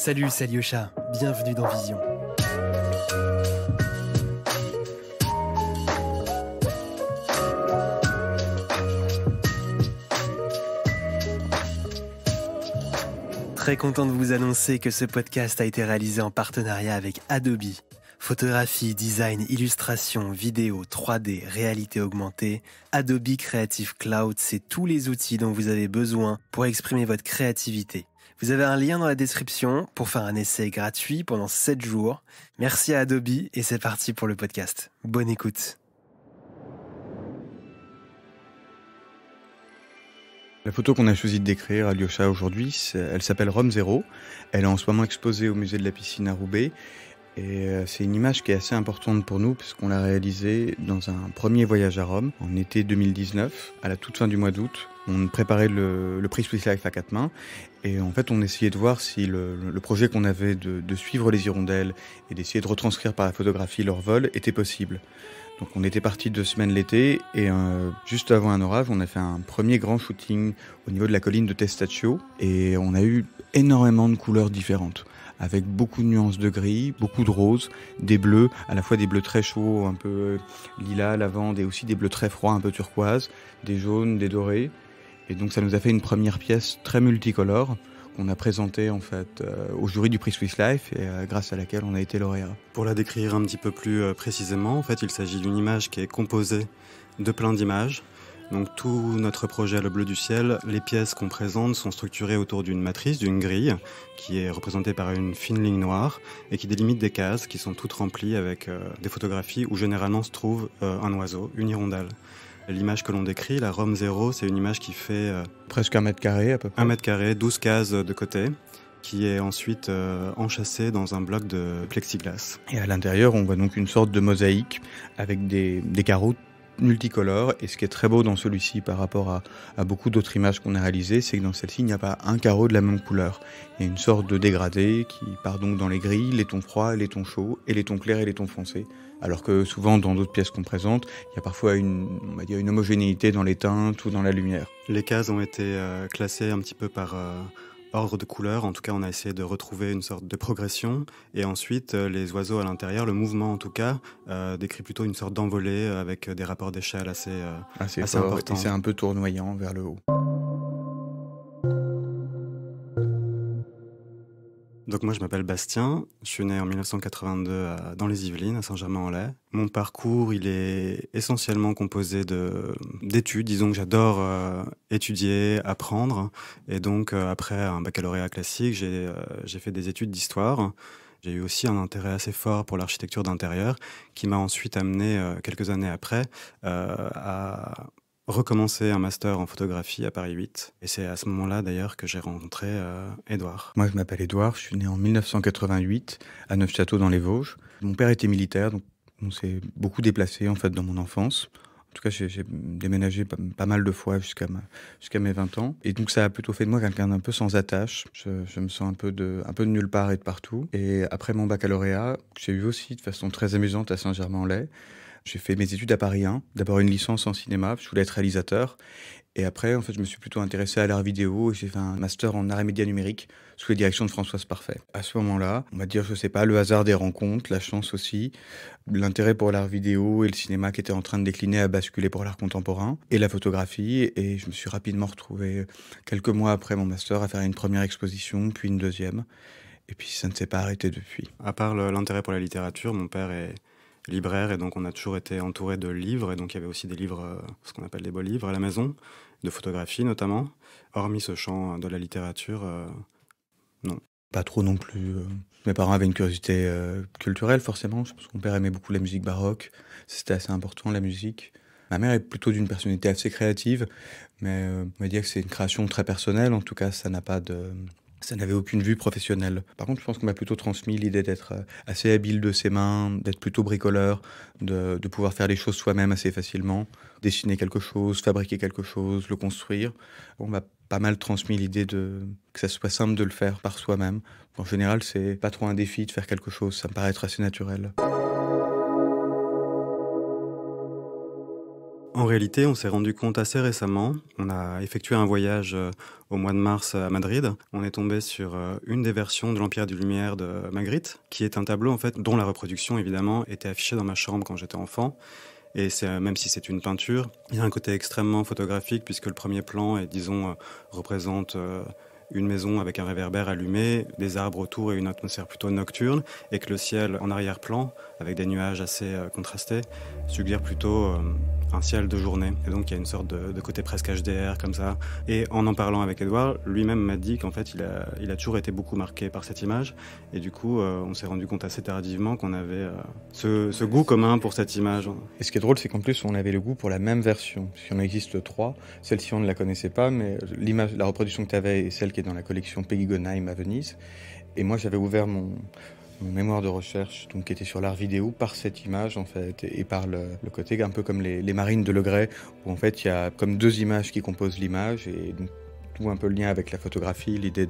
Salut, c'est Alyosha, bienvenue dans Vision. Très content de vous annoncer que ce podcast a été réalisé en partenariat avec Adobe. Photographie, design, illustration, vidéo, 3D, réalité augmentée, Adobe Creative Cloud, c'est tous les outils dont vous avez besoin pour exprimer votre créativité. Vous avez un lien dans la description pour faire un essai gratuit pendant 7 jours. Merci à Adobe et c'est parti pour le podcast. Bonne écoute. La photo qu'on a choisi de décrire, Alyosha, aujourd'hui, elle s'appelle Rome Zero. Elle est en ce moment exposée au musée de la piscine à Roubaix. Et c'est une image qui est assez importante pour nous puisqu'on l'a réalisée dans un premier voyage à Rome en été 2019, à la toute fin du mois d'août. On préparait le prix Swiss Life à 4 mains et en fait on essayait de voir si le projet qu'on avait de suivre les hirondelles et d'essayer de retranscrire par la photographie leur vol était possible. Donc on était parti 2 semaines l'été et juste avant un orage, on a fait un premier grand shooting au niveau de la colline de Testaccio et on a eu énormément de couleurs différentes, avec beaucoup de nuances de gris, beaucoup de rose, des bleus, à la fois des bleus très chauds, un peu lilas, lavande, et aussi des bleus très froids, un peu turquoise, des jaunes, des dorés. Et donc ça nous a fait une première pièce très multicolore qu'on a présentée en fait au jury du prix Swiss Life et grâce à laquelle on a été lauréat. Pour la décrire un petit peu plus précisément, en fait, il s'agit d'une image qui est composée de plein d'images. Donc tout notre projet Le Bleu du Ciel, les pièces qu'on présente sont structurées autour d'une matrice, d'une grille, qui est représentée par une fine ligne noire et qui délimite des cases qui sont toutes remplies avec des photographies où généralement se trouve un oiseau, une hirondelle. L'image que l'on décrit, la Rome Zero, c'est une image qui fait presque 1 mètre carré à peu près. 1 mètre carré, 12 cases de côté, qui est ensuite enchâssée dans un bloc de plexiglas. Et à l'intérieur, on voit donc une sorte de mosaïque avec des carreaux multicolores. Et ce qui est très beau dans celui-ci par rapport à beaucoup d'autres images qu'on a réalisées, c'est que dans celle-ci, il n'y a pas un carreau de la même couleur. Il y a une sorte de dégradé qui part donc dans les gris, les tons froids, les tons chauds, et les tons clairs et les tons foncés. Alors que souvent, dans d'autres pièces qu'on présente, il y a parfois une homogénéité dans les teintes ou dans la lumière. Les cases ont été classées un petit peu par ordre de couleur. En tout cas, on a essayé de retrouver une sorte de progression. Et ensuite, les oiseaux à l'intérieur, le mouvement en tout cas, décrit plutôt une sorte d'envolée avec des rapports d'échelle assez importants. Et c'est un peu tournoyant vers le haut. Donc moi je m'appelle Bastien, je suis né en 1982 dans les Yvelines, à Saint-Germain-en-Laye. Mon parcours il est essentiellement composé d'études, disons que j'adore étudier, apprendre. Et donc après un baccalauréat classique, j'ai fait des études d'histoire. J'ai eu aussi un intérêt assez fort pour l'architecture d'intérieur qui m'a ensuite amené quelques années après à recommencer un master en photographie à Paris 8. Et c'est à ce moment-là, d'ailleurs, que j'ai rencontré Édouard. Moi, je m'appelle Édouard, je suis né en 1988 à Neufchâteau dans les Vosges. Mon père était militaire, donc on s'est beaucoup déplacé en fait dans mon enfance. En tout cas, j'ai déménagé pas mal de fois jusqu'à mes 20 ans. Et donc, ça a plutôt fait de moi quelqu'un d'un peu sans attache. Je me sens un peu de nulle part et de partout. Et après mon baccalauréat, j'ai eu aussi de façon très amusante à Saint-Germain-en-Laye. J'ai fait mes études à Paris 1, d'abord une licence en cinéma, je voulais être réalisateur. Et après, en fait, je me suis plutôt intéressé à l'art vidéo et j'ai fait un master en art et médias numériques sous la direction de Françoise Parfait. À ce moment-là, on va dire, je sais pas, le hasard des rencontres, la chance aussi, l'intérêt pour l'art vidéo et le cinéma qui était en train de décliner a basculé pour l'art contemporain et la photographie. Et je me suis rapidement retrouvé, quelques mois après mon master, à faire une première exposition, puis une deuxième. Et puis ça ne s'est pas arrêté depuis. À part l'intérêt pour la littérature, mon père est libraire et donc on a toujours été entouré de livres et donc il y avait aussi des livres, ce qu'on appelle des beaux livres à la maison, de photographie notamment. Hormis ce champ de la littérature, non. Pas trop non plus. Mes parents avaient une curiosité culturelle forcément. Je pense que mon père aimait beaucoup la musique baroque. C'était assez important la musique. Ma mère est plutôt d'une personnalité assez créative, mais on va dire que c'est une création très personnelle. En tout cas, ça n'avait aucune vue professionnelle. Par contre, je pense qu'on m'a plutôt transmis l'idée d'être assez habile de ses mains, d'être plutôt bricoleur, de pouvoir faire les choses soi-même assez facilement, dessiner quelque chose, fabriquer quelque chose, le construire. On m'a pas mal transmis l'idée que ça soit simple de le faire par soi-même. En général, c'est pas trop un défi de faire quelque chose, ça me paraît être assez naturel. En réalité, on s'est rendu compte assez récemment. On a effectué un voyage au mois de mars à Madrid. On est tombé sur une des versions de l'Empire des Lumières de Magritte, qui est un tableau en fait dont la reproduction évidemment était affichée dans ma chambre quand j'étais enfant. Et même si c'est une peinture, il y a un côté extrêmement photographique puisque le premier plan représente une maison avec un réverbère allumé, des arbres autour et une atmosphère plutôt nocturne, et que le ciel en arrière-plan, avec des nuages assez contrastés, suggère plutôt un ciel de journée. Et donc il y a une sorte de côté presque HDR comme ça. Et en parlant avec Edouard, lui-même m'a dit qu'en fait il a toujours été beaucoup marqué par cette image. Et du coup on s'est rendu compte assez tardivement qu'on avait ce goût commun pour cette image. Et ce qui est drôle, c'est qu'en plus on avait le goût pour la même version. Si on existe trois, celle-ci on ne la connaissait pas, mais l'image, la reproduction que tu avais est celle qui est dans la collection Peggy Guggenheim à Venise. Et moi j'avais ouvert mon mémoire de recherche, donc qui était sur l'art vidéo, par cette image en fait, et par le côté un peu comme les marines de Le Gray, où en fait il y a comme deux images qui composent l'image, et donc tout un peu le lien avec la photographie, l'idée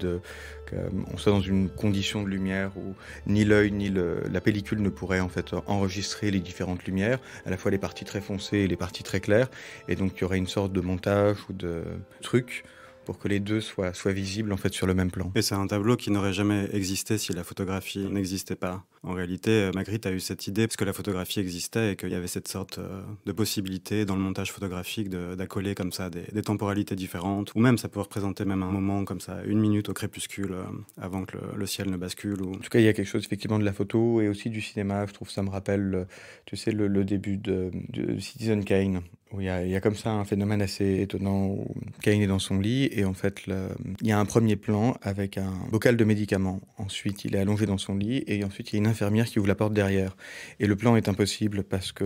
qu'on soit dans une condition de lumière où ni l'œil ni la pellicule ne pourraient en fait enregistrer les différentes lumières, à la fois les parties très foncées et les parties très claires, et donc il y aurait une sorte de montage ou de truc pour que les deux soient visibles en fait sur le même plan. Et c'est un tableau qui n'aurait jamais existé si la photographie n'existait pas. En réalité, Magritte a eu cette idée parce que la photographie existait et qu'il y avait cette sorte de possibilité dans le montage photographique d'accoler comme ça des temporalités différentes, ou même ça peut représenter même un moment comme ça, 1 minute au crépuscule avant que le ciel ne bascule. En tout cas, il y a quelque chose effectivement de la photo et aussi du cinéma. Je trouve ça me rappelle, tu sais, le début de Citizen Kane, où il y a comme ça un phénomène assez étonnant où Kane est dans son lit et en fait il y a un premier plan avec un bocal de médicaments. Ensuite, il est allongé dans son lit et ensuite il y a une infirmière qui ouvre la porte derrière. Et le plan est impossible parce que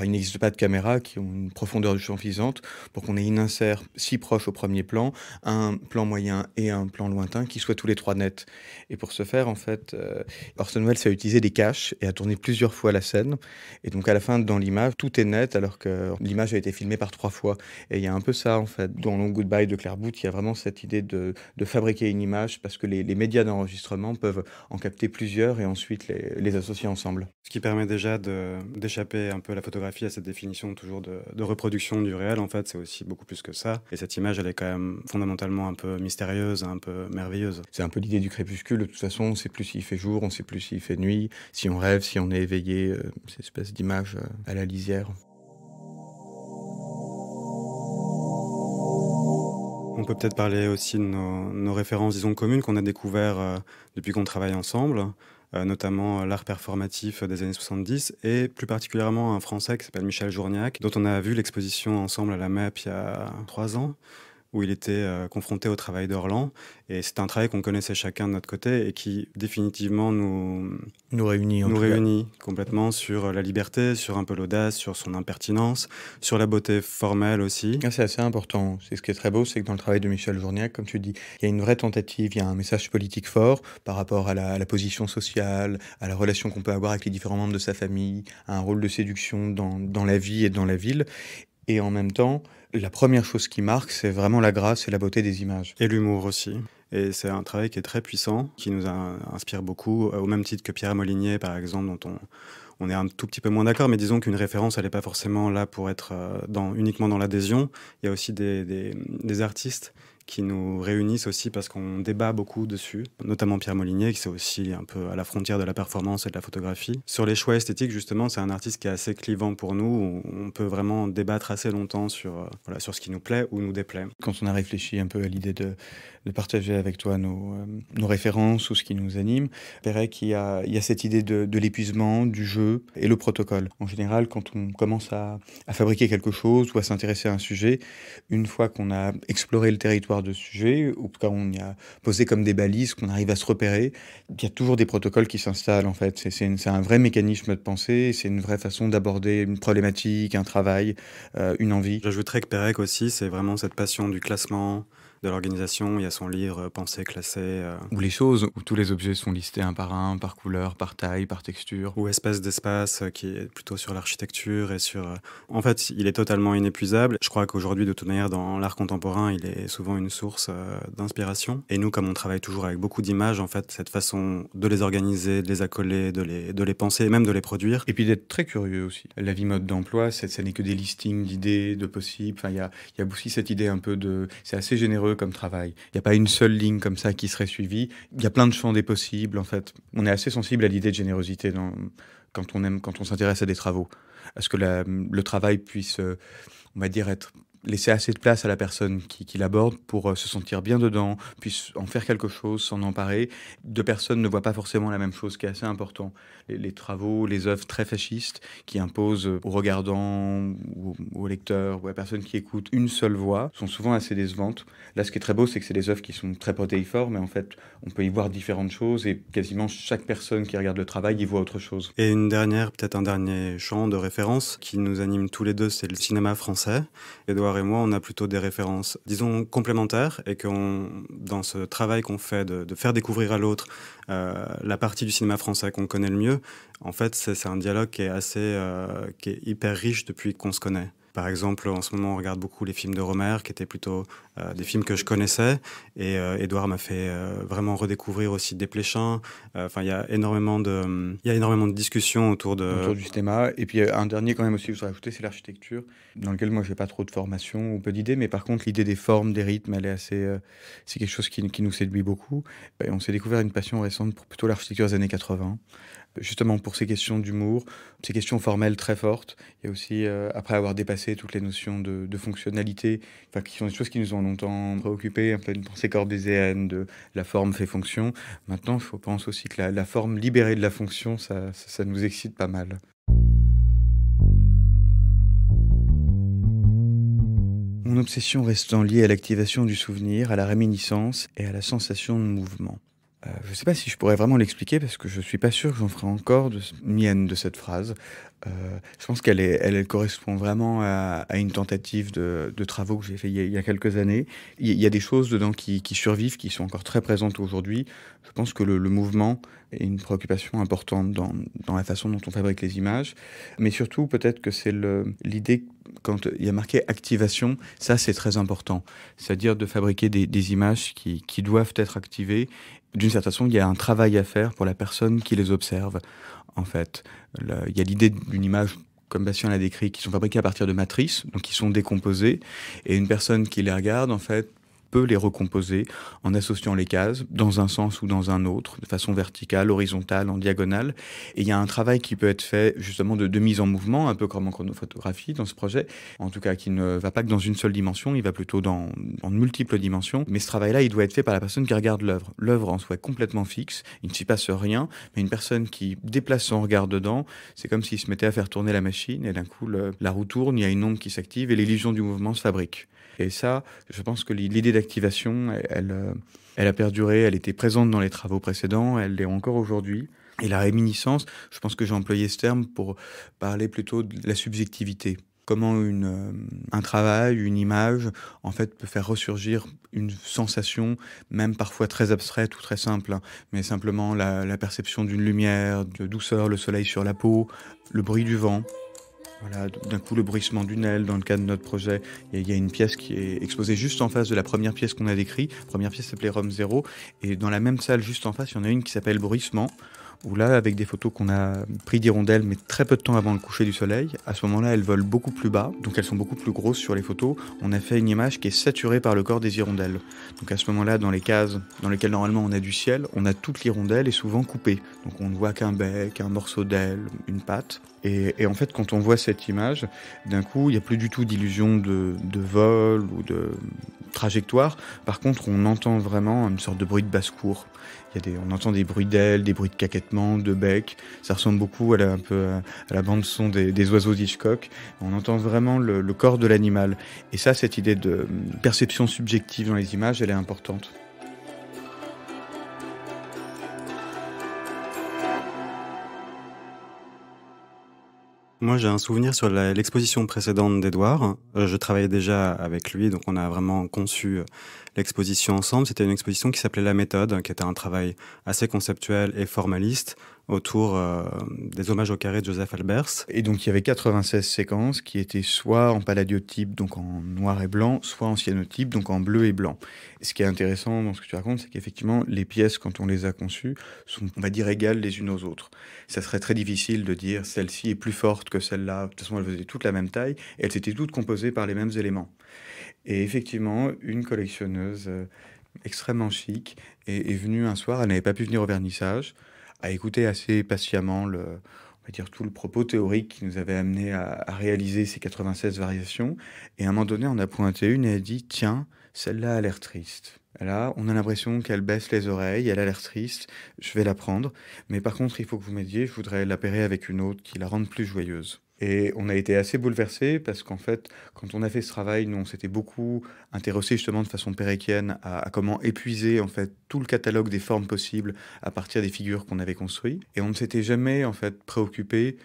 il n'existe pas de caméras qui ont une profondeur de champ suffisante pour qu'on ait une insert si proche au premier plan, un plan moyen et un plan lointain qui soient tous les trois nets. Et pour ce faire, en fait, Orson Welles a utilisé des caches et a tourné plusieurs fois la scène. Et donc à la fin, dans l'image, tout est net alors que l'image a été filmée par 3 fois. Et il y a un peu ça, en fait. Dans Long Goodbye de Claire Booth, il y a vraiment cette idée de fabriquer une image parce que les médias d'enregistrement peuvent en capter plusieurs et ensuite les associer ensemble. Ce qui permet déjà d'échapper un peu à la photographie, à cette définition toujours de reproduction du réel. En fait, c'est aussi beaucoup plus que ça. Et cette image, elle est quand même fondamentalement un peu mystérieuse, un peu merveilleuse. C'est un peu l'idée du crépuscule. De toute façon, on ne sait plus s'il fait jour, on ne sait plus s'il fait nuit, si on rêve, si on est éveillé. Cette espèce d'image à la lisière. On peut peut-être parler aussi de nos références, disons, communes qu'on a découvert depuis qu'on travaille ensemble, notamment l'art performatif des années 70 et plus particulièrement un Français qui s'appelle Michel Journiac, dont on a vu l'exposition ensemble à la MEP il y a 3 ans, où il était confronté au travail d'Orlan. Et c'est un travail qu'on connaissait chacun de notre côté et qui définitivement nous réunit complètement sur la liberté, sur un peu l'audace, sur son impertinence, sur la beauté formelle aussi. Ah, c'est assez important. C'est ce qui est très beau, c'est que dans le travail de Michel Journiac, comme tu dis, il y a une vraie tentative, il y a un message politique fort par rapport à la position sociale, à la relation qu'on peut avoir avec les différents membres de sa famille, à un rôle de séduction dans la vie et dans la ville. Et en même temps, la première chose qui marque, c'est vraiment la grâce et la beauté des images. Et l'humour aussi. Et c'est un travail qui est très puissant, qui nous inspire beaucoup, au même titre que Pierre Molinier, par exemple, dont on est un tout petit peu moins d'accord, mais disons qu'une référence, elle n'est pas forcément là pour être uniquement dans l'adhésion. Il y a aussi des artistes qui nous réunissent aussi parce qu'on débat beaucoup dessus, notamment Pierre Molinier, qui c'est aussi un peu à la frontière de la performance et de la photographie. Sur les choix esthétiques, justement, c'est un artiste qui est assez clivant pour nous, où on peut vraiment débattre assez longtemps sur ce qui nous plaît ou nous déplaît. Quand on a réfléchi un peu à l'idée de partager avec toi nos références ou ce qui nous anime, Pérec, il y a cette idée de l'épuisement, du jeu et le protocole. En général, quand on commence à fabriquer quelque chose ou à s'intéresser à un sujet, une fois qu'on a exploré le territoire de sujet, ou quand on y a posé comme des balises, qu'on arrive à se repérer, il y a toujours des protocoles qui s'installent en fait. C'est un vrai mécanisme de pensée, c'est une vraie façon d'aborder une problématique, un travail, une envie. J'ajouterais que Pérec aussi, c'est vraiment cette passion du classement, de l'organisation. Il y a son livre Pensée classée. Ou les choses, où tous les objets sont listés un, par couleur, par taille, par texture. Ou Espèce d'espace, qui est plutôt sur l'architecture et sur... En fait, il est totalement inépuisable. Je crois qu'aujourd'hui, de toute manière, dans l'art contemporain, il est souvent une source d'inspiration. Et nous, comme on travaille toujours avec beaucoup d'images, en fait, cette façon de les organiser, de les accoler, de les penser et même de les produire. Et puis d'être très curieux aussi. La vie mode d'emploi, ça n'est que des listings d'idées, de possibles. Enfin, il y a aussi cette idée un peu de... C'est assez généreux comme travail. Il n'y a pas une seule ligne comme ça qui serait suivie. Il y a plein de champs des possibles, en fait. On est assez sensible à l'idée de générosité quand on s'intéresse à des travaux. À ce que le travail puisse, on va dire, laisser assez de place à la personne qui l'aborde pour se sentir bien dedans, puisse en faire quelque chose, s'en emparer. Deux personnes ne voient pas forcément la même chose, qui est assez important. Les travaux, les œuvres très fascistes qui imposent aux regardants, ou aux lecteurs, ou à la personne qui écoute une seule voix, sont souvent assez décevantes. Là, ce qui est très beau, c'est que c'est des œuvres qui sont très protéiformes, mais en fait, on peut y voir différentes choses, et quasiment chaque personne qui regarde le travail y voit autre chose. Et peut-être un dernier champ de référence qui nous anime tous les deux, c'est le cinéma français. Édouard et moi, on a plutôt des références, disons, complémentaires, et dans ce travail qu'on fait de faire découvrir à l'autre la partie du cinéma français qu'on connaît le mieux, en fait, c'est un dialogue qui est hyper riche depuis qu'on se connaît. Par exemple, en ce moment, on regarde beaucoup les films de Romer, qui étaient plutôt des films que je connaissais. Et Édouard m'a fait vraiment redécouvrir aussi Desplechin. Il y a énormément de discussions autour du cinéma. Et puis un dernier quand même aussi que je voudrais ajouter, c'est l'architecture, dans lequel moi, j'ai pas trop de formation ou peu d'idées. Mais par contre, l'idée des formes, des rythmes, elle est assez... c'est quelque chose qui nous séduit beaucoup. Et on s'est découvert une passion récente pour plutôt l'architecture des années 80. Justement pour ces questions d'humour, ces questions formelles très fortes. Il y a aussi, après avoir dépassé toutes les notions de fonctionnalité, qui sont des choses qui nous ont longtemps préoccupés, un peu une pensée cartésienne de la forme fait fonction. Maintenant, je pense aussi que la forme libérée de la fonction, ça nous excite pas mal. Mon obsession restant liée à l'activation du souvenir, à la réminiscence et à la sensation de mouvement. Je ne sais pas si je pourrais vraiment l'expliquer parce que je ne suis pas sûr que j'en ferai encore mienne de cette phrase. Je pense qu'elle correspond vraiment à une tentative de travaux que j'ai fait il y a quelques années. Il y a des choses dedans qui survivent, qui sont encore très présentes aujourd'hui. Je pense que le mouvement est une préoccupation importante dans la façon dont on fabrique les images. Mais surtout, peut-être que c'est l'idée, quand il y a marqué activation, ça c'est très important. C'est-à-dire de fabriquer des images qui doivent être activées. D'une certaine façon, il y a un travail à faire pour la personne qui les observe, en fait. Il y a l'idée d'une image, comme Bastien l'a décrit, qui sont fabriquées à partir de matrices, donc qui sont décomposées, et une personne qui les regarde, en fait, peut les recomposer en associant les cases dans un sens ou dans un autre, de façon verticale, horizontale, en diagonale. Et il y a un travail qui peut être fait justement de mise en mouvement, un peu comme en chronophotographie dans ce projet, en tout cas qui ne va pas que dans une seule dimension, il va plutôt dans multiples dimensions. Mais ce travail-là, il doit être fait par la personne qui regarde l'œuvre. L'œuvre en soi est complètement fixe, il ne s'y passe rien, mais une personne qui déplace son regard dedans, c'est comme s'il se mettait à faire tourner la machine, et d'un coup, la roue tourne, il y a une onde qui s'active, et l'illusion du mouvement se fabrique. Et ça, je pense que l'idée d'activation, elle a perduré, elle était présente dans les travaux précédents, elle l'est encore aujourd'hui. Et la réminiscence, je pense que j'ai employé ce terme pour parler plutôt de la subjectivité. Comment un travail, une image, en fait, peut faire ressurgir une sensation, même parfois très abstraite ou très simple, mais simplement la perception d'une lumière, de douceur, le soleil sur la peau, le bruit du vent. Voilà, d'un coup, le bruissement d'une aile. Dans le cadre de notre projet, il y a une pièce qui est exposée juste en face de la première pièce qu'on a décrite. La première pièce s'appelait Rome 0. Et dans la même salle, juste en face, il y en a une qui s'appelle Bruissement, où là, avec des photos qu'on a pris d'hirondelles, mais très peu de temps avant le coucher du soleil, à ce moment-là, elles volent beaucoup plus bas, donc elles sont beaucoup plus grosses sur les photos. On a fait une image qui est saturée par le corps des hirondelles. Donc à ce moment-là, dans les cases dans lesquelles normalement on a du ciel, on a toute l'hirondelle et souvent coupée. Donc on ne voit qu'un bec, un morceau d'aile, une patte. Et en fait, quand on voit cette image, d'un coup, il n'y a plus du tout d'illusion de vol ou de trajectoire. Par contre, on entend vraiment une sorte de bruit de basse-cour. On entend des bruits d'ailes, des bruits de caquettement, de bec. Ça ressemble beaucoup un peu à la bande-son des oiseaux d'Hitchcock. On entend vraiment le corps de l'animal. Et ça, cette idée de perception subjective dans les images, elle est importante. Moi, j'ai un souvenir sur l'exposition précédente d'Edouard. Je travaillais déjà avec lui, donc on a vraiment conçu l'exposition ensemble. C'était une exposition qui s'appelait La Méthode, qui était un travail assez conceptuel et formaliste autour des hommages au carré de Joseph Albers. Et donc il y avait 96 séquences qui étaient soit en palladiotype, donc en noir et blanc, soit en cyanotype, donc en bleu et blanc. Et ce qui est intéressant dans ce que tu racontes, c'est qu'effectivement, les pièces, quand on les a conçues, sont, on va dire, égales les unes aux autres. Ça serait très difficile de dire celle-ci est plus forte que celle-là. De toute façon, elles faisaient toutes la même taille et elles étaient toutes composées par les mêmes éléments. Et effectivement, une collectionneuse extrêmement chic est venue un soir, elle n'avait pas pu venir au vernissage, a écouté assez patiemment on va dire tout le propos théorique qui nous avait amené à réaliser ces 96 variations. Et à un moment donné, on a pointé une et elle a dit « Tiens, celle-là a l'air triste. » Là, on a l'impression qu'elle baisse les oreilles, elle a l'air triste, je vais la prendre. Mais par contre, il faut que vous m'aidiez, je voudrais l'appairer avec une autre qui la rende plus joyeuse. Et on a été assez bouleversés parce qu'en fait, quand on a fait ce travail, nous, on s'était beaucoup intéressé justement de façon péréquienne à comment épuiser en fait tout le catalogue des formes possibles à partir des figures qu'on avait construites. Et on ne s'était jamais en fait préoccupé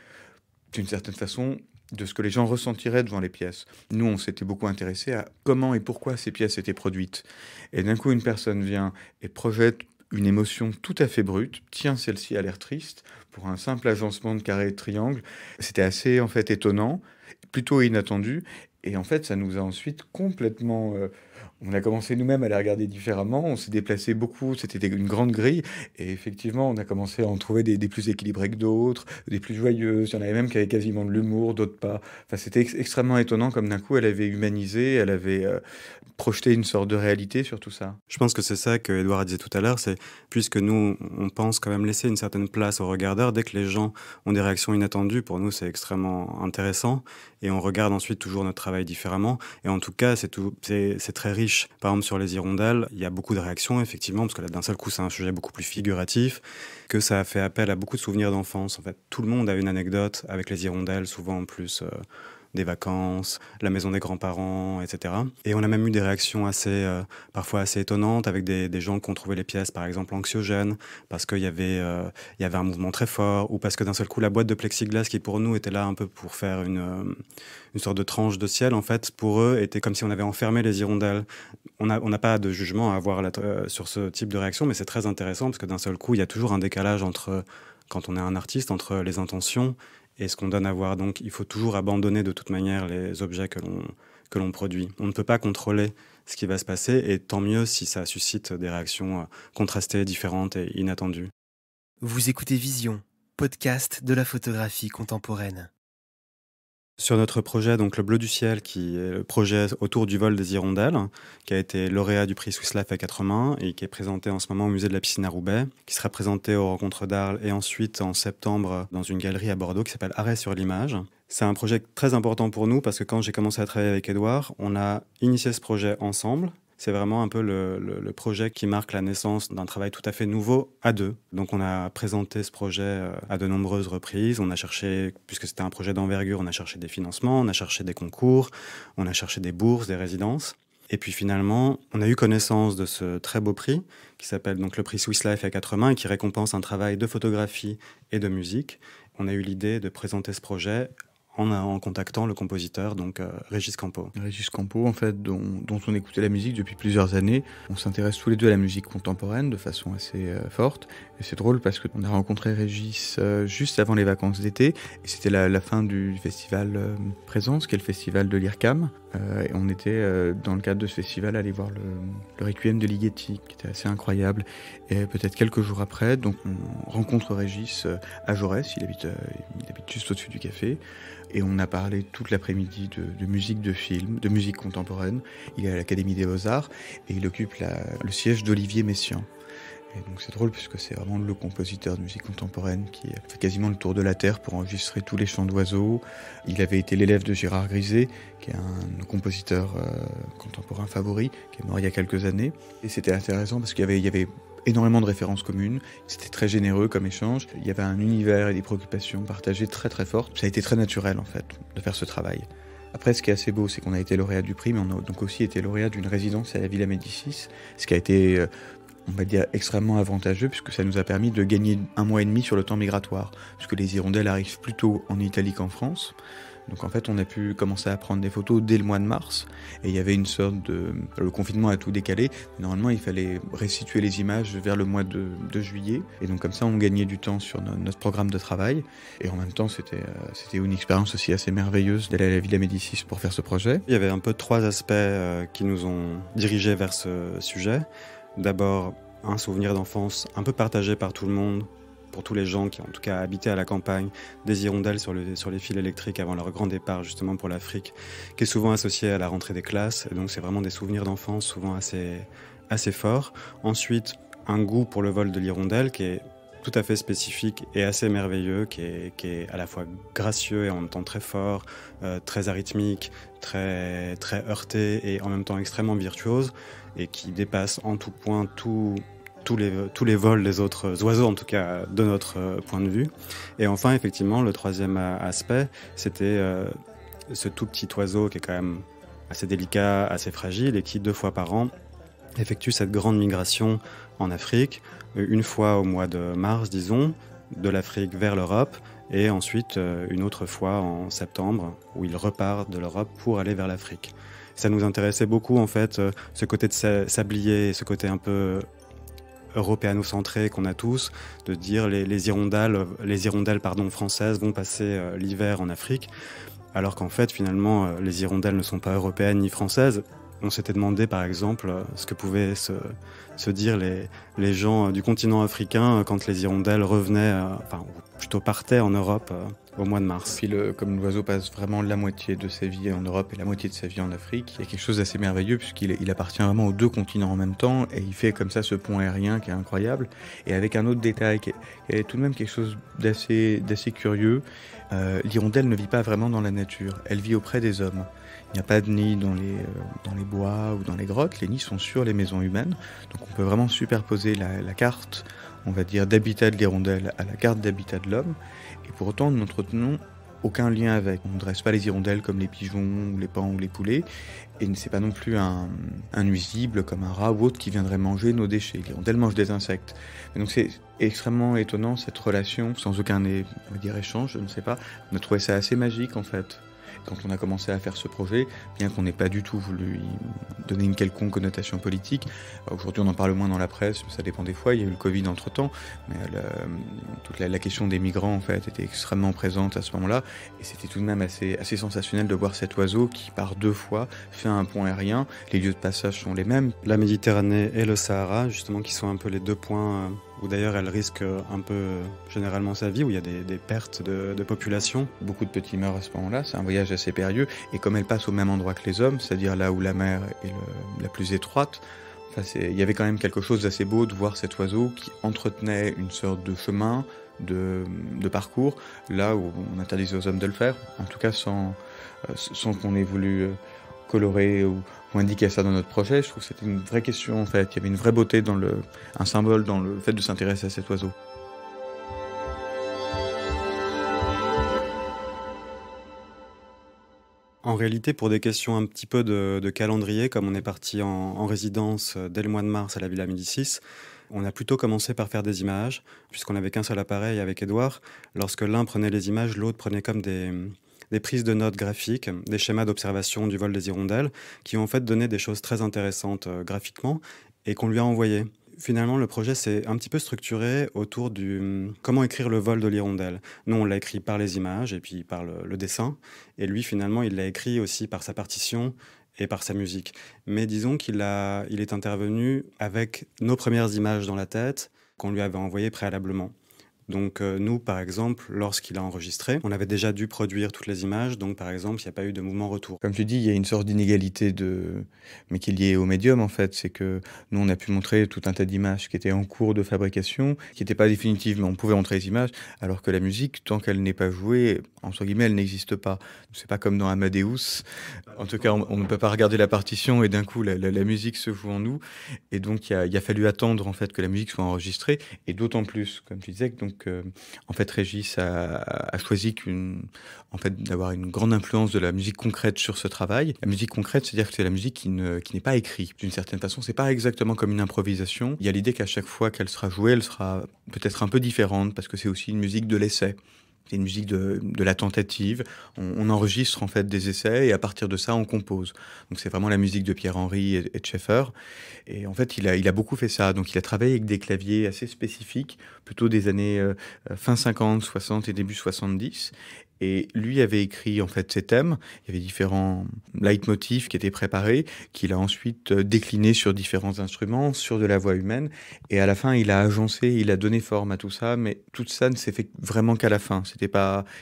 d'une certaine façon de ce que les gens ressentiraient devant les pièces. Nous, on s'était beaucoup intéressé à comment et pourquoi ces pièces étaient produites. Et d'un coup, une personne vient et projette une émotion tout à fait brute. Tiens, celle-ci a l'air triste, pour un simple agencement de carré et de triangle. C'était assez en fait étonnant, plutôt inattendu. Et en fait, ça nous a ensuite complètement... on a commencé nous-mêmes à les regarder différemment, on s'est déplacé beaucoup, c'était une grande grille, et effectivement, on a commencé à en trouver des plus équilibrées que d'autres, des plus joyeuses, il y en avait même qui avaient quasiment de l'humour, d'autres pas. Enfin, c'était extrêmement étonnant, comme d'un coup, elle avait humanisé, elle avait projeté une sorte de réalité sur tout ça. Je pense que c'est ça que Edouard disait tout à l'heure, c'est puisque nous, on pense quand même laisser une certaine place aux regardeurs, dès que les gens ont des réactions inattendues, pour nous, c'est extrêmement intéressant, et on regarde ensuite toujours notre travail différemment, et en tout cas, c'est très riche. Par exemple, sur les hirondelles, il y a beaucoup de réactions, effectivement, parce que là, d'un seul coup, c'est un sujet beaucoup plus figuratif, que ça a fait appel à beaucoup de souvenirs d'enfance. En fait, tout le monde a une anecdote avec les hirondelles, souvent en plus des vacances, la maison des grands-parents, etc. Et on a même eu des réactions parfois assez étonnantes avec des gens qui ont trouvé les pièces, par exemple, anxiogènes, parce qu'il y avait un mouvement très fort, ou parce que d'un seul coup, la boîte de plexiglas, qui pour nous était là un peu pour faire une sorte de tranche de ciel, en fait, pour eux, était comme si on avait enfermé les hirondelles. On n'a pas de jugement à avoir sur ce type de réaction, mais c'est très intéressant, parce que d'un seul coup, il y a toujours un décalage quand on est un artiste, entre les intentions et ce qu'on donne à voir. Donc, il faut toujours abandonner de toute manière les objets que l'on produit. On ne peut pas contrôler ce qui va se passer, et tant mieux si ça suscite des réactions contrastées, différentes et inattendues. Vous écoutez Vision, podcast de la photographie contemporaine. Sur notre projet, donc le Bleu du ciel, qui est le projet autour du vol des hirondelles, qui a été lauréat du prix Swiss Life à 4 mains et qui est présenté en ce moment au musée de la piscine à Roubaix, qui sera présenté aux Rencontres d'Arles et ensuite en septembre dans une galerie à Bordeaux qui s'appelle Arrêt sur l'image. C'est un projet très important pour nous parce que quand j'ai commencé à travailler avec Edouard, on a initié ce projet ensemble. C'est vraiment un peu le projet qui marque la naissance d'un travail tout à fait nouveau à deux. Donc on a présenté ce projet à de nombreuses reprises. On a cherché, puisque c'était un projet d'envergure, on a cherché des financements, on a cherché des concours, on a cherché des bourses, des résidences. Et puis finalement, on a eu connaissance de ce très beau prix qui s'appelle donc le prix Swiss Life à 4 mains et qui récompense un travail de photographie et de musique. On a eu l'idée de présenter ce projet en contactant le compositeur, donc Régis Campo. Régis Campo, en fait, dont on écoutait la musique depuis plusieurs années. On s'intéresse tous les deux à la musique contemporaine de façon assez forte. Et c'est drôle parce qu'on a rencontré Régis juste avant les vacances d'été. Et c'était la fin du festival Présence, qui est le festival de l'IRCAM. Et on était, dans le cadre de ce festival, allé voir le Requiem de Ligeti, qui était assez incroyable. Et peut-être quelques jours après, donc on rencontre Régis à Jaurès. Il habite juste au-dessus du café. Et on a parlé toute l'après-midi de musique de film, de musique contemporaine. Il est à l'Académie des Beaux-Arts et il occupe le siège d'Olivier Messiaen. Et donc c'est drôle puisque c'est vraiment le compositeur de musique contemporaine qui fait quasiment le tour de la Terre pour enregistrer tous les chants d'oiseaux. Il avait été l'élève de Gérard Griset, qui est un compositeur contemporain favori, qui est mort il y a quelques années. Et c'était intéressant parce qu'il y avait énormément de références communes, c'était très généreux comme échange, il y avait un univers et des préoccupations partagées très très fortes. Ça a été très naturel en fait de faire ce travail. Après, ce qui est assez beau, c'est qu'on a été lauréat du prix, mais on a donc aussi été lauréat d'une résidence à la Villa Médicis, ce qui a été on va dire, extrêmement avantageux puisque ça nous a permis de gagner 1 mois et demi sur le temps migratoire, puisque les hirondelles arrivent plus tôt en Italie qu'en France. Donc en fait, on a pu commencer à prendre des photos dès le mois de mars, et il y avait une sorte de... Le confinement a tout décalé, normalement il fallait restituer les images vers le mois de juillet, et donc comme ça on gagnait du temps sur notre programme de travail, et en même temps c'était une expérience aussi assez merveilleuse d'aller à la Villa Médicis pour faire ce projet. Il y avait un peu 3 aspects qui nous ont dirigés vers ce sujet. D'abord, un souvenir d'enfance un peu partagé par tout le monde, pour tous les gens qui en tout cas habitaient à la campagne, des hirondelles sur les fils électriques avant leur grand départ justement pour l'Afrique, qui est souvent associé à la rentrée des classes, et donc c'est vraiment des souvenirs d'enfance souvent assez forts. Ensuite, un goût pour le vol de l'hirondelle qui est tout à fait spécifique et assez merveilleux, qui est à la fois gracieux et en même temps très fort, très arythmique, très heurté et en même temps extrêmement virtuose, et qui dépasse en tout point tous les vols des autres oiseaux, en tout cas de notre point de vue. Et enfin, effectivement, le troisième aspect, c'était ce tout petit oiseau qui est quand même assez délicat, assez fragile, et qui 2 fois par an effectue cette grande migration en Afrique, une fois au mois de mars, disons, de l'Afrique vers l'Europe, et ensuite une autre fois en septembre, où il repart de l'Europe pour aller vers l'Afrique. Ça nous intéressait beaucoup, en fait, ce côté de sablier, ce côté un peu européano-centré qu'on a tous, de dire les hirondelles françaises vont passer l'hiver en Afrique, alors qu'en fait, finalement, les hirondelles ne sont pas européennes ni françaises. On s'était demandé, par exemple, ce que pouvaient se dire les gens du continent africain quand les hirondelles revenaient, ou plutôt partaient en Europe au mois de mars. Puis comme l'oiseau passe vraiment la moitié de sa vie en Europe et la moitié de sa vie en Afrique, il y a quelque chose d'assez merveilleux puisqu'il appartient vraiment aux 2 continents en même temps, et il fait comme ça ce pont aérien qui est incroyable. Et avec un autre détail qui est tout de même quelque chose d'assez curieux, l'hirondelle ne vit pas vraiment dans la nature, elle vit auprès des hommes. Il n'y a pas de nid dans les bois ou dans les grottes, les nids sont sur les maisons humaines, donc on peut vraiment superposer la carte, on va dire, d'habitat de l'hirondelle à la carte d'habitat de l'homme, et pour autant nous n'entretenons aucun lien avec. On ne dresse pas les hirondelles comme les pigeons, ou les paons ou les poulets, et c'est pas non plus un nuisible comme un rat ou autre qui viendrait manger nos déchets. L'hirondelle mange des insectes. Et donc c'est extrêmement étonnant cette relation, sans aucun on va dire, échange, je ne sais pas. On a trouvé ça assez magique en fait. Quand on a commencé à faire ce projet, bien qu'on n'ait pas du tout voulu y donner une quelconque connotation politique, aujourd'hui on en parle moins dans la presse, ça dépend des fois, il y a eu le Covid entre-temps, mais toute la question des migrants en fait était extrêmement présente à ce moment-là, et c'était tout de même assez sensationnel de voir cet oiseau qui par 2 fois fait un pont aérien. Les lieux de passage sont les mêmes. La Méditerranée et le Sahara, justement, qui sont un peu les 2 points où d'ailleurs elle risque un peu généralement sa vie, où il y a des pertes de population. Beaucoup de petits meurent à ce moment-là, c'est un voyage assez périlleux, et comme elle passe au même endroit que les hommes, c'est-à-dire là où la mer est la plus étroite, il y avait quand même quelque chose d'assez beau de voir cet oiseau qui entretenait une sorte de chemin, de parcours, là où on interdisait aux hommes de le faire, en tout cas sans qu'on ait voulu colorer ou indiquer ça dans notre projet. Je trouve que c'était une vraie question en fait, il y avait une vraie beauté un symbole dans le fait de s'intéresser à cet oiseau. En réalité, pour des questions un petit peu de calendrier, comme on est parti en résidence dès le mois de mars à la Villa Médicis, on a plutôt commencé par faire des images, puisqu'on n'avait qu'un seul appareil avec Édouard. Lorsque l'un prenait les images, l'autre prenait comme des prises de notes graphiques, des schémas d'observation du vol des hirondelles, qui ont en fait donné des choses très intéressantes graphiquement, et qu'on lui a envoyées. Finalement, le projet s'est un petit peu structuré autour du comment écrire le vol de l'hirondelle. Nous, on l'a écrit par les images et puis par le dessin. Et lui, finalement, il l'a écrit aussi par sa partition et par sa musique. Mais disons qu'il est intervenu avec nos premières images dans la tête qu'on lui avait envoyées préalablement. Donc nous, par exemple, lorsqu'il a enregistré, on avait déjà dû produire toutes les images, donc par exemple, il n'y a pas eu de mouvement retour. Comme tu dis, il y a une sorte d'inégalité, mais qui est liée au médium en fait, c'est que nous on a pu montrer tout un tas d'images qui étaient en cours de fabrication, qui n'étaient pas définitives, mais on pouvait montrer les images, alors que la musique, tant qu'elle n'est pas jouée, entre guillemets, elle n'existe pas. C'est pas comme dans Amadeus, en tout cas on ne peut pas regarder la partition et d'un coup la musique se joue en nous, et donc il a fallu attendre en fait que la musique soit enregistrée, et d'autant plus, comme tu disais, donc donc, en fait, Régis a choisi d'avoir une grande influence de la musique concrète sur ce travail. La musique concrète, c'est-à-dire que c'est la musique qui n'est pas écrite. D'une certaine façon, c'est pas exactement comme une improvisation. Il y a l'idée qu'à chaque fois qu'elle sera jouée, elle sera peut-être un peu différente, parce que c'est aussi une musique de l'essai. C'est une musique de la tentative. On enregistre en fait des essais et à partir de ça, on compose. Donc c'est vraiment la musique de Pierre-Henry et de Schaeffer. Et en fait, il a beaucoup fait ça. Donc il a travaillé avec des claviers assez spécifiques, plutôt des années fin 50, 60 et début 70. Et lui avait écrit en fait ses thèmes. Il y avait différents leitmotifs qui étaient préparés, qu'il a ensuite déclinés sur différents instruments, sur de la voix humaine. Et à la fin, il a agencé, il a donné forme à tout ça. Mais tout ça ne s'est fait vraiment qu'à la fin.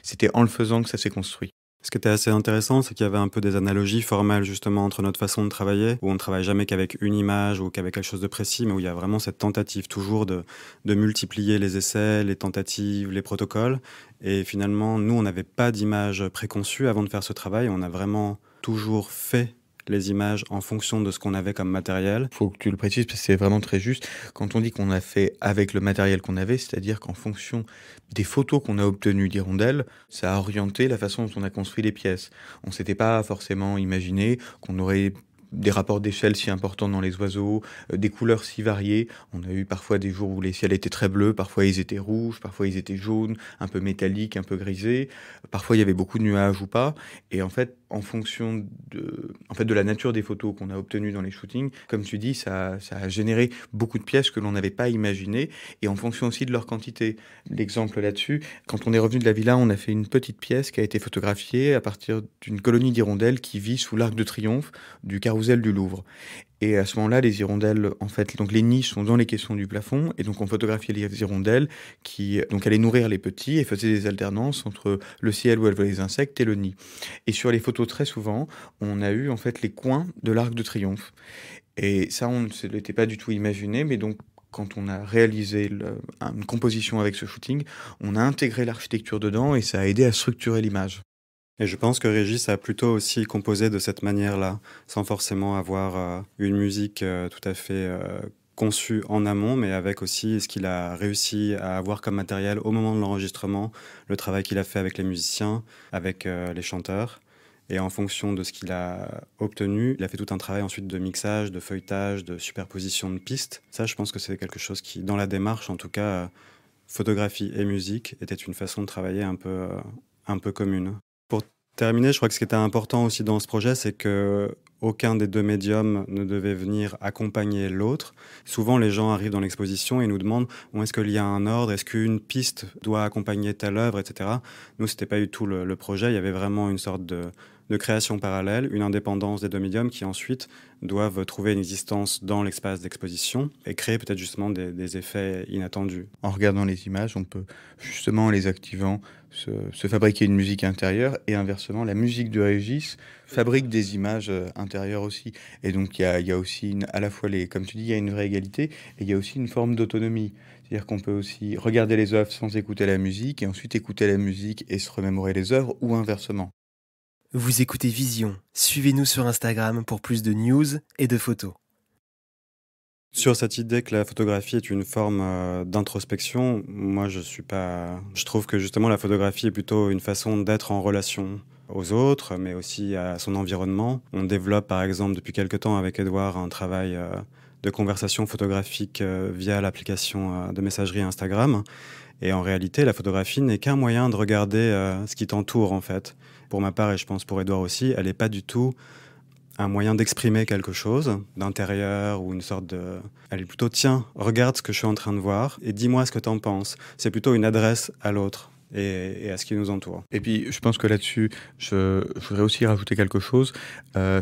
C'était en le faisant que ça s'est construit. Ce qui était assez intéressant, c'est qu'il y avait un peu des analogies formelles justement entre notre façon de travailler, où on ne travaille jamais qu'avec une image ou qu'avec quelque chose de précis, mais où il y a vraiment cette tentative toujours de multiplier les essais, les tentatives, les protocoles. Et finalement, nous, on n'avait pas d'image préconçue avant de faire ce travail. On a vraiment toujours fait les images en fonction de ce qu'on avait comme matériel. Il faut que tu le précises parce que c'est vraiment très juste. Quand on dit qu'on a fait avec le matériel qu'on avait, c'est-à-dire qu'en fonction des photos qu'on a obtenues d'hirondelles, ça a orienté la façon dont on a construit les pièces. On ne s'était pas forcément imaginé qu'on aurait des rapports d'échelle si importants dans les oiseaux, des couleurs si variées. On a eu parfois des jours où les ciels étaient très bleus, parfois ils étaient rouges, parfois ils étaient jaunes, un peu métalliques, un peu grisés. Parfois il y avait beaucoup de nuages ou pas. Et en fait, en fonction de la nature des photos qu'on a obtenues dans les shootings, comme tu dis, ça a généré beaucoup de pièces que l'on n'avait pas imaginées, et en fonction aussi de leur quantité. L'exemple là-dessus, quand on est revenu de la villa, on a fait une petite pièce qui a été photographiée à partir d'une colonie d'hirondelles qui vit sous l'Arc de Triomphe du carrousel du Louvre. Et à ce moment-là, les hirondelles, en fait, donc les nids sont dans les caissons du plafond, et donc on photographiait les hirondelles qui donc allaient nourrir les petits et faisaient des alternances entre le ciel où elles voyaient les insectes et le nid. Et sur les photos, très souvent, on a eu en fait les coins de l'Arc de Triomphe. Et ça, on ne se l'était pas du tout imaginé, mais donc quand on a réalisé une composition avec ce shooting, on a intégré l'architecture dedans et ça a aidé à structurer l'image. Et je pense que Régis a plutôt aussi composé de cette manière-là, sans forcément avoir une musique tout à fait conçue en amont, mais avec aussi ce qu'il a réussi à avoir comme matériel au moment de l'enregistrement, le travail qu'il a fait avec les musiciens, avec les chanteurs. Et en fonction de ce qu'il a obtenu, il a fait tout un travail ensuite de mixage, de feuilletage, de superposition de pistes. Ça, je pense que c'est quelque chose qui, dans la démarche, en tout cas, photographie et musique, était une façon de travailler un peu commune. Pour terminer, je crois que ce qui était important aussi dans ce projet, c'est que aucun des deux médiums ne devait venir accompagner l'autre. Souvent, les gens arrivent dans l'exposition et nous demandent est-ce qu'il y a un ordre, est-ce qu'une piste doit accompagner telle œuvre, etc. Nous, c'était pas du tout le projet. Il y avait vraiment une sorte de création parallèle, une indépendance des deux médiums qui ensuite doivent trouver une existence dans l'espace d'exposition et créer peut-être justement des effets inattendus. En regardant les images, on peut justement, en les activant, se fabriquer une musique intérieure, et inversement, la musique de Régis fabrique des images intérieures aussi. Et donc il y a aussi à la fois, comme tu dis, il y a une vraie égalité, et il y a aussi une forme d'autonomie. C'est-à-dire qu'on peut aussi regarder les œuvres sans écouter la musique, et ensuite écouter la musique et se remémorer les œuvres, ou inversement. Vous écoutez Vision. Suivez-nous sur Instagram pour plus de news et de photos. Sur cette idée que la photographie est une forme d'introspection, moi je trouve que justement la photographie est plutôt une façon d'être en relation aux autres, mais aussi à son environnement. On développe par exemple depuis quelque temps avec Edouard un travail de conversation photographique via l'application de messagerie Instagram. Et en réalité, la photographie n'est qu'un moyen de regarder ce qui t'entoure en fait. Pour ma part, et je pense pour Edouard aussi, elle n'est pas du tout un moyen d'exprimer quelque chose d'intérieur ou une sorte de... Elle est plutôt, tiens, regarde ce que je suis en train de voir et dis-moi ce que t'en penses. C'est plutôt une adresse à l'autre et à ce qui nous entoure. Et puis, je pense que là-dessus, je voudrais aussi rajouter quelque chose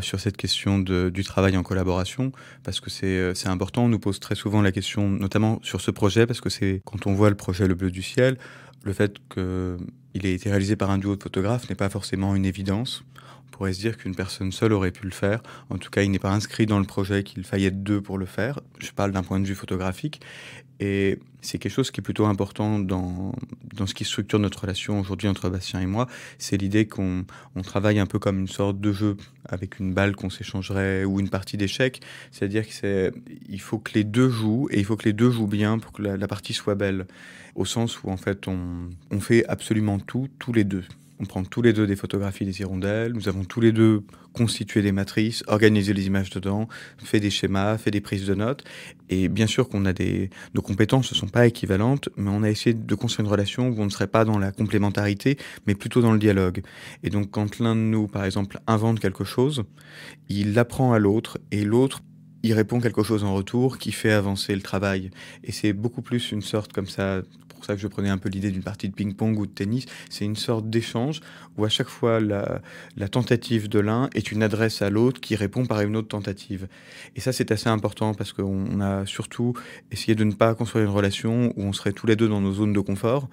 sur cette question du travail en collaboration, parce que c'est important. On nous pose très souvent la question, notamment sur ce projet, parce que c'est quand on voit le projet Le Bleu du Ciel, le fait qu'il ait été réalisé par un duo de photographes n'est pas forcément une évidence. On pourrait se dire qu'une personne seule aurait pu le faire. En tout cas, il n'est pas inscrit dans le projet qu'il faille être deux pour le faire. Je parle d'un point de vue photographique. Et c'est quelque chose qui est plutôt important dans ce qui structure notre relation aujourd'hui entre Bastien et moi. C'est l'idée qu'on travaille un peu comme une sorte de jeu avec une balle qu'on s'échangerait ou une partie d'échecs. C'est-à-dire qu'il faut que les deux jouent et il faut que les deux jouent bien pour que la partie soit belle. Au sens où en fait on fait absolument tout, tous les deux. On prend tous les deux des photographies des hirondelles, nous avons tous les deux constitué des matrices, organisé les images dedans, fait des schémas, fait des prises de notes. Et bien sûr qu'on a nos compétences ne sont pas équivalentes, mais on a essayé de construire une relation où on ne serait pas dans la complémentarité, mais plutôt dans le dialogue. Et donc quand l'un de nous, par exemple, invente quelque chose, il l'apprend à l'autre, et l'autre, il répond quelque chose en retour qui fait avancer le travail. Et c'est beaucoup plus une sorte comme ça... C'est pour ça que je prenais un peu l'idée d'une partie de ping-pong ou de tennis. C'est une sorte d'échange où à chaque fois la tentative de l'un est une adresse à l'autre qui répond par une autre tentative. Et ça, c'est assez important parce qu'on a surtout essayé de ne pas construire une relation où on serait tous les deux dans nos zones de confort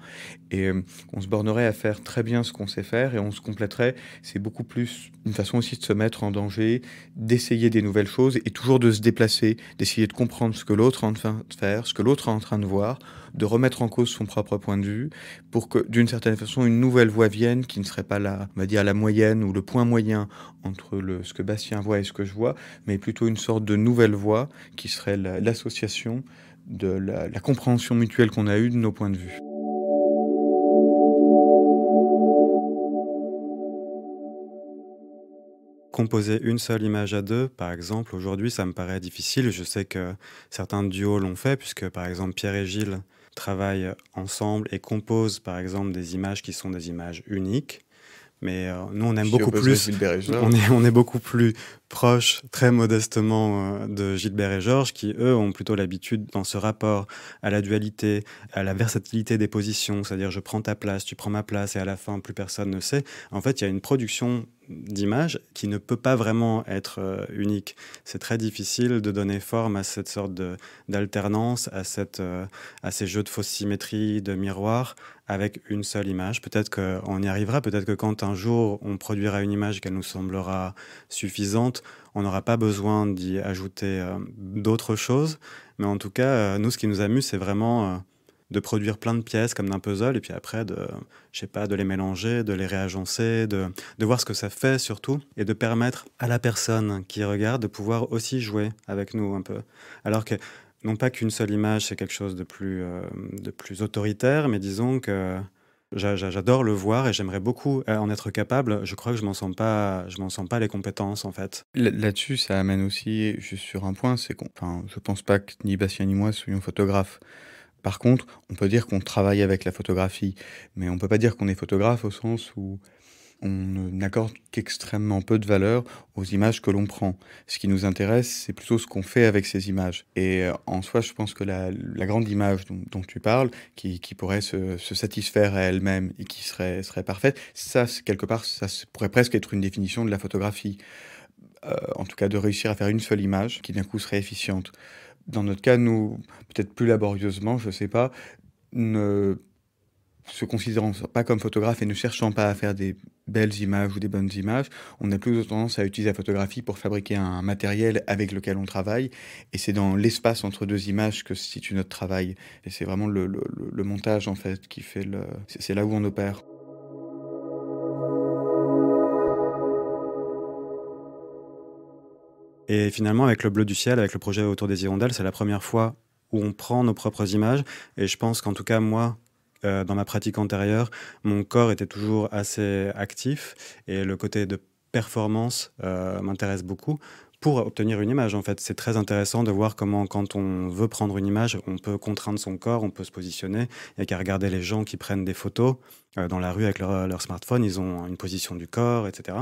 et on se bornerait à faire très bien ce qu'on sait faire et on se compléterait. C'est beaucoup plus une façon aussi de se mettre en danger, d'essayer des nouvelles choses et toujours de se déplacer, d'essayer de comprendre ce que l'autre est en train de faire, ce que l'autre est en train de voir, de remettre en cause son propre point de vue pour que, d'une certaine façon, une nouvelle voie vienne qui ne serait pas on va dire la moyenne ou le point moyen entre ce que Bastien voit et ce que je vois, mais plutôt une sorte de nouvelle voie qui serait l'association de la compréhension mutuelle qu'on a eue de nos points de vue. Composer une seule image à deux, par exemple, aujourd'hui, ça me paraît difficile. Je sais que certains duos l'ont fait, puisque, par exemple, Pierre et Gilles travaillent ensemble et composent, par exemple, des images qui sont des images uniques. Mais nous, on aime beaucoup plus. On est beaucoup plus proche, très modestement, de Gilbert et Georges, qui, eux, ont plutôt l'habitude, dans ce rapport à la dualité, à la versatilité des positions, c'est-à-dire je prends ta place, tu prends ma place, et à la fin, plus personne ne sait. En fait, il y a une production d'images qui ne peut pas vraiment être unique. C'est très difficile de donner forme à cette sorte d'alternance, à ces jeux de fausse symétrie, de miroir, avec une seule image. Peut-être qu'on y arrivera, peut-être que quand un jour on produira une image qu'elle nous semblera suffisante, on n'aura pas besoin d'y ajouter d'autres choses. Mais en tout cas, nous, ce qui nous amuse, c'est vraiment de produire plein de pièces comme d'un puzzle, et puis après, de les mélanger, de les réagencer, de voir ce que ça fait surtout, et de permettre à la personne qui regarde de pouvoir aussi jouer avec nous un peu. Alors que, non pas qu'une seule image, c'est quelque chose de plus autoritaire, mais disons que j'adore le voir et j'aimerais beaucoup en être capable. Je crois que je m'en sens pas les compétences, en fait. Là-dessus, ça amène aussi juste sur un point, c'est je pense pas que ni Bastien ni moi soyons photographes. Par contre, on peut dire qu'on travaille avec la photographie, mais on peut pas dire qu'on est photographe au sens où on n'accorde qu'extrêmement peu de valeur aux images que l'on prend. Ce qui nous intéresse, c'est plutôt ce qu'on fait avec ces images. Et en soi, je pense que la grande image dont tu parles, qui pourrait se satisfaire à elle-même et qui serait parfaite, ça, quelque part, ça pourrait presque être une définition de la photographie. En tout cas, de réussir à faire une seule image qui d'un coup serait efficiente. Dans notre cas, nous, peut-être plus laborieusement, je sais pas, ne se considérant pas comme photographe et ne cherchant pas à faire des belles images ou des bonnes images, on a plus tendance à utiliser la photographie pour fabriquer un matériel avec lequel on travaille. Et c'est dans l'espace entre deux images que se situe notre travail. Et c'est vraiment le montage, en fait, qui fait c'est là où on opère. Et finalement, avec le bleu du ciel, avec le projet Autour des hirondelles, c'est la première fois où on prend nos propres images. Et je pense qu'en tout cas, moi, dans ma pratique antérieure, mon corps était toujours assez actif et le côté de performance m'intéresse beaucoup pour obtenir une image. En fait, c'est très intéressant de voir comment, quand on veut prendre une image, on peut contraindre son corps, on peut se positionner. Il n'y a qu'à regarder les gens qui prennent des photos dans la rue avec leur smartphone, ils ont une position du corps, etc.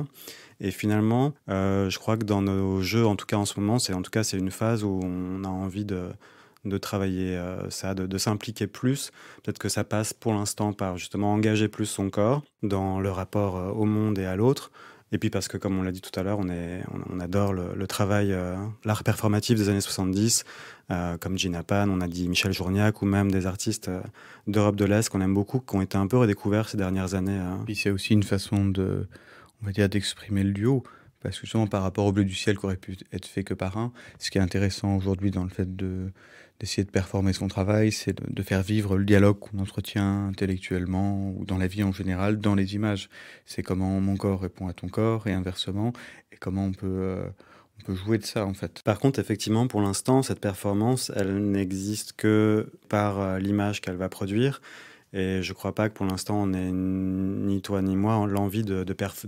Et finalement, je crois que dans nos jeux, en tout cas en ce moment, c'est une phase où on a envie de travailler ça, de s'impliquer plus. Peut-être que ça passe pour l'instant par justement engager plus son corps dans le rapport au monde et à l'autre. Et puis parce que, comme on l'a dit tout à l'heure, on adore le travail, l'art performatif des années 70, comme Gina Pan, on a dit Michel Journiac, ou même des artistes d'Europe de l'Est qu'on aime beaucoup, qui ont été un peu redécouverts ces dernières années. Puis c'est aussi une façon on va dire, d'exprimer le duo. Parce que justement, par rapport au bleu du ciel qui aurait pu être fait que par un, ce qui est intéressant aujourd'hui dans le fait d'essayer de performer son travail, c'est de faire vivre le dialogue qu'on entretient intellectuellement ou dans la vie en général, dans les images. C'est comment mon corps répond à ton corps et inversement, et comment on peut jouer de ça en fait. Par contre, effectivement, pour l'instant, cette performance, elle n'existe que par l'image qu'elle va produire. Et je crois pas que pour l'instant, on ait ni toi ni moi l'envie de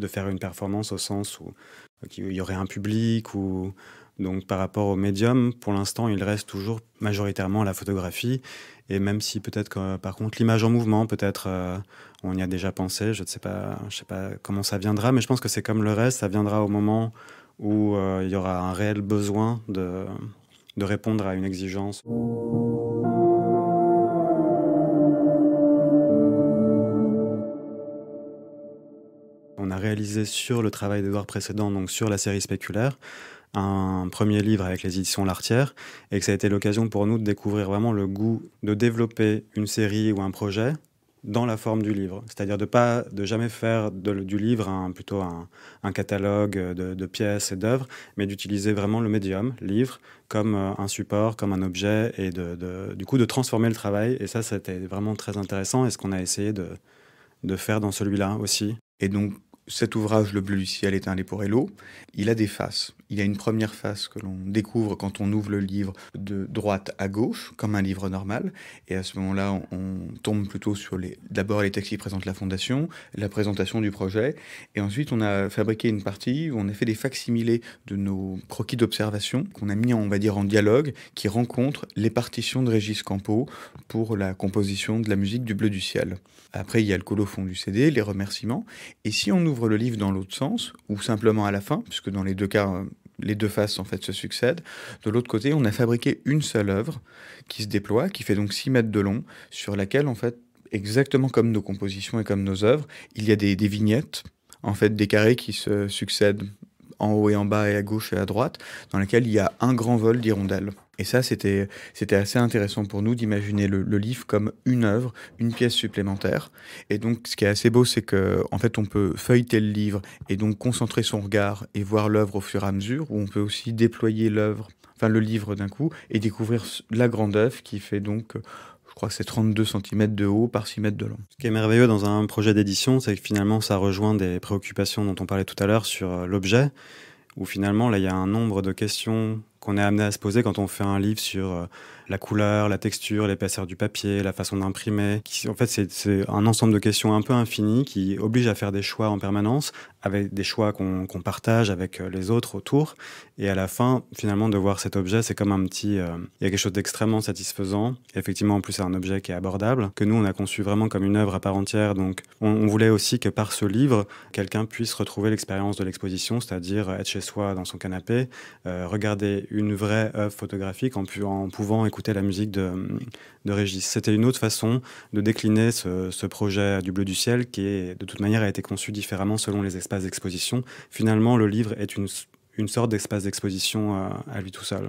faire une performance au sens où il y aurait un public. Donc par rapport au médium, pour l'instant, il reste toujours majoritairement la photographie. Et même si peut-être que, par contre, l'image en mouvement, peut-être on y a déjà pensé, je sais pas comment ça viendra, mais je pense que c'est comme le reste, ça viendra au moment où il y aura un réel besoin de répondre à une exigence. On a réalisé sur le travail d'Édouard précédent, donc sur la série Spéculaire, un premier livre avec les éditions L'Artière, et que ça a été l'occasion pour nous de découvrir vraiment le goût de développer une série ou un projet dans la forme du livre. C'est-à-dire de jamais faire du livre plutôt un catalogue de pièces et d'œuvres, mais d'utiliser vraiment le médium, livre, comme un support, comme un objet, et du coup de transformer le travail. Et ça, c'était vraiment très intéressant, et ce qu'on a essayé de faire dans celui-là aussi. Et donc, cet ouvrage, Le bleu du ciel est un Leporello, il a des faces. Il y a une première face que l'on découvre quand on ouvre le livre de droite à gauche, comme un livre normal. Et à ce moment-là, on tombe plutôt sur d'abord les textes qui présentent la fondation, la présentation du projet. Et ensuite, on a fabriqué une partie où on a fait des facsimilés de nos croquis d'observation qu'on a mis, on va dire, en dialogue, qui rencontrent les partitions de Régis Campo pour la composition de la musique du bleu du ciel. Après, il y a le colophon du CD, les remerciements. Et si on ouvre le livre dans l'autre sens, ou simplement à la fin, puisque dans les deux cas, les deux faces en fait se succèdent, de l'autre côté, on a fabriqué une seule œuvre qui se déploie, qui fait donc 6 mètres de long, sur laquelle, en fait, exactement comme nos compositions et comme nos œuvres, il y a des vignettes, en fait, des carrés qui se succèdent en haut et en bas et à gauche et à droite, dans lesquels il y a un grand vol d'hirondelles. Et ça, c'était assez intéressant pour nous d'imaginer le livre comme une œuvre, une pièce supplémentaire. Et donc, ce qui est assez beau, c'est qu'en fait, on peut feuilleter le livre et donc concentrer son regard et voir l'œuvre au fur et à mesure, ou on peut aussi déployer le livre d'un coup et découvrir la grande œuvre qui fait donc... Je crois que c'est 32 cm de haut par 6 mètres de long. Ce qui est merveilleux dans un projet d'édition, c'est que finalement, ça rejoint des préoccupations dont on parlait tout à l'heure sur l'objet, où finalement, là, il y a un nombre de questions qu'on est amené à se poser quand on fait un livre sur la couleur, la texture, l'épaisseur du papier, la façon d'imprimer. En fait, c'est un ensemble de questions un peu infinies qui obligent à faire des choix en permanence, avec des choix qu'on partage avec les autres autour. Et à la fin, finalement, de voir cet objet, c'est comme il y a quelque chose d'extrêmement satisfaisant. Et effectivement, en plus, c'est un objet qui est abordable, que nous, on a conçu vraiment comme une œuvre à part entière. Donc, on voulait aussi que par ce livre, quelqu'un puisse retrouver l'expérience de l'exposition, c'est-à-dire être chez soi dans son canapé, regarder une vraie œuvre photographique en pouvant écouter la musique de Régis. C'était une autre façon de décliner ce projet du bleu du ciel qui, de toute manière, a été conçu différemment selon les espaces d'exposition. Finalement, le livre est une sorte d'espace d'exposition à lui tout seul.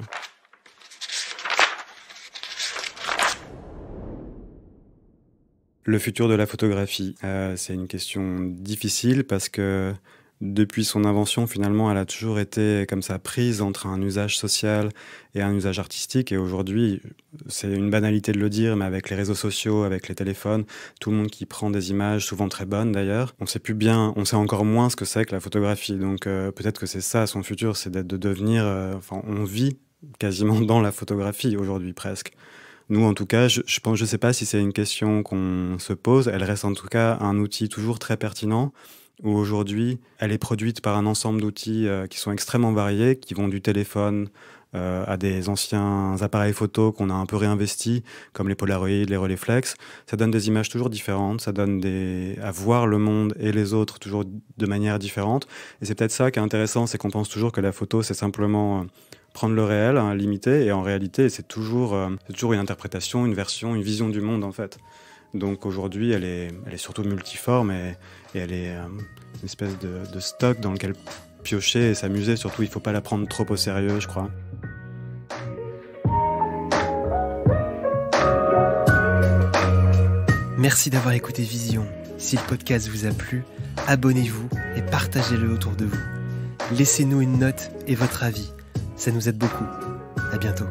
Le futur de la photographie, c'est une question difficile parce que depuis son invention, finalement, elle a toujours été comme ça prise entre un usage social et un usage artistique. Et aujourd'hui, c'est une banalité de le dire, mais avec les réseaux sociaux, avec les téléphones, tout le monde qui prend des images, souvent très bonnes d'ailleurs, on sait encore moins ce que c'est que la photographie. Donc peut-être que c'est ça son futur, c'est de devenir... on vit quasiment dans la photographie aujourd'hui presque. Nous, en tout cas, je ne sais pas si c'est une question qu'on se pose. Elle reste en tout cas un outil toujours très pertinent, où aujourd'hui, elle est produite par un ensemble d'outils qui sont extrêmement variés, qui vont du téléphone à des anciens appareils photo qu'on a un peu réinvestis, comme les Polaroid, les Rolleiflex. Ça donne des images toujours différentes, ça donne à voir le monde et les autres toujours de manière différente. Et c'est peut-être ça qui est intéressant, c'est qu'on pense toujours que la photo, c'est simplement... prendre le réel, limité, et en réalité, c'est toujours une interprétation, une version, une vision du monde, en fait. Donc aujourd'hui, elle est surtout multiforme et elle est une espèce de stock dans lequel piocher et s'amuser. Surtout, il ne faut pas la prendre trop au sérieux, je crois. Merci d'avoir écouté Vision. Si le podcast vous a plu, abonnez-vous et partagez-le autour de vous. Laissez-nous une note et votre avis, ça nous aide beaucoup. À bientôt.